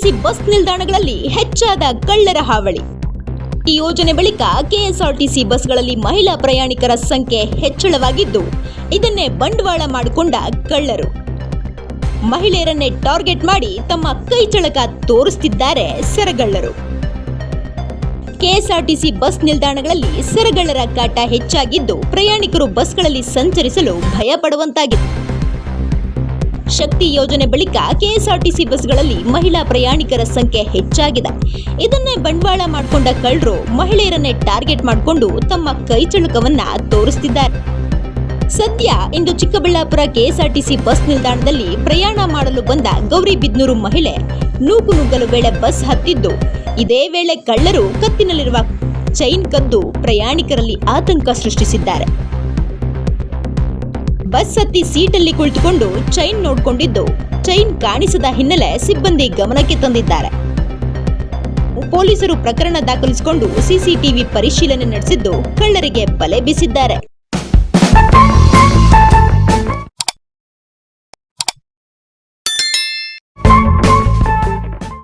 KSRTC bus ನಿಲ್ದಾಣಗಳಲ್ಲಿ ಹೆಚ್ಚಾದ ಕಳ್ಳರ ಹಾವಳಿ. ಈ ಯೋಜನೆ ಬಳಿಕ ಕೆಎಸ್ಆರ್ಟಿಸಿ ಬಸ್ಗಳಲ್ಲಿ ಮಹಿಳಾ ಪ್ರಯಾಣಿಕರ ಸಂಖ್ಯೆ ಹೆಚ್ಚಳವಾಗಿದ್ದು, ಇದನ್ನೇ ಬಂಡವಾಳ ಮಾಡಿಕೊಂಡ ಕಳ್ಳರು ಮಹಿಳೆಯರನ್ನೇ ಟಾರ್ಗೆಟ್ ಮಾಡಿ ತಮ್ಮ ಕೈಚಳಕ ತೋರಿಸುತ್ತಿದ್ದಾರೆ ಸರಗಳ್ಳರು. ಕೆಎಸ್ಆರ್ಟಿಸಿ ಬಸ್ ನಿಲ್ದಾಣಗಳಲ್ಲಿ ಸರಗಳ್ಳರ ಕಾಟ ಹೆಚ್ಚಾಗಿದ್ದು, ಪ್ರಯಾಣಿಕರು ಬಸ್ಗಳಲ್ಲಿ ಸಂಚರಿಸಲು ಭಯ ಪಡುವಂತಾಗಿದೆ. ಶಕ್ತಿ ಯೋಜನೆ ಬಳಿಕ ಕೆಎಸ್ಆರ್ಟಿಸಿ ಬಸ್ಗಳಲ್ಲಿ ಮಹಿಳಾ ಪ್ರಯಾಣಿಕರ ಸಂಖ್ಯೆ ಹೆಚ್ಚಾಗಿದೆ. ಇದನ್ನೇ ಬಂಡವಾಳ ಮಾಡಿಕೊಂಡ ಕಳ್ಳರು ಮಹಿಳೆಯರನ್ನೇ ಟಾರ್ಗೆಟ್ ಮಾಡಿಕೊಂಡು ತಮ್ಮ ಕೈಚಳಕವನ್ನ ತೋರಿಸುತ್ತಿದ್ದಾರೆ. ಸದ್ಯ ಇಂದು ಚಿಕ್ಕಬಳ್ಳಾಪುರ ಕೆಎಸ್ಆರ್ಟಿಸಿ ಬಸ್ ನಿಲ್ದಾಣದಲ್ಲಿ ಪ್ರಯಾಣ ಮಾಡಲು ಬಂದ ಗೌರಿಬಿದನೂರು ಮಹಿಳೆ ನೂಕುನುಗ್ಗಲು ವೇಳೆ ಬಸ್ ಹತ್ತಿದ್ದು, ಇದೇ ವೇಳೆ ಕಳ್ಳರು ಕತ್ತಿನಲ್ಲಿರುವ ಚೈನ್ ಕದ್ದು ಪ್ರಯಾಣಿಕರಲ್ಲಿ ಆತಂಕ ಸೃಷ್ಟಿಸಿದ್ದಾರೆ. ಬಸ್ ಹತ್ತಿ ಸೀಟಲ್ಲಿ ಕುಳಿತುಕೊಂಡು ಚೈನ್ ನೋಡಿಕೊಂಡಿದ್ದು, ಚೈನ್ ಕಾಣಿಸದ ಹಿನ್ನೆಲೆ ಸಿಬ್ಬಂದಿ ಗಮನಕ್ಕೆ ತಂದಿದ್ದಾರೆ. ಪೊಲೀಸರು ಪ್ರಕರಣ ದಾಖಲಿಸಿಕೊಂಡು ಸಿಸಿಟಿವಿ ಪರಿಶೀಲನೆ ನಡೆಸಿದ್ದು, ಕಳ್ಳರಿಗೆ ಬಲೆ ಬೀಸಿದ್ದಾರೆ.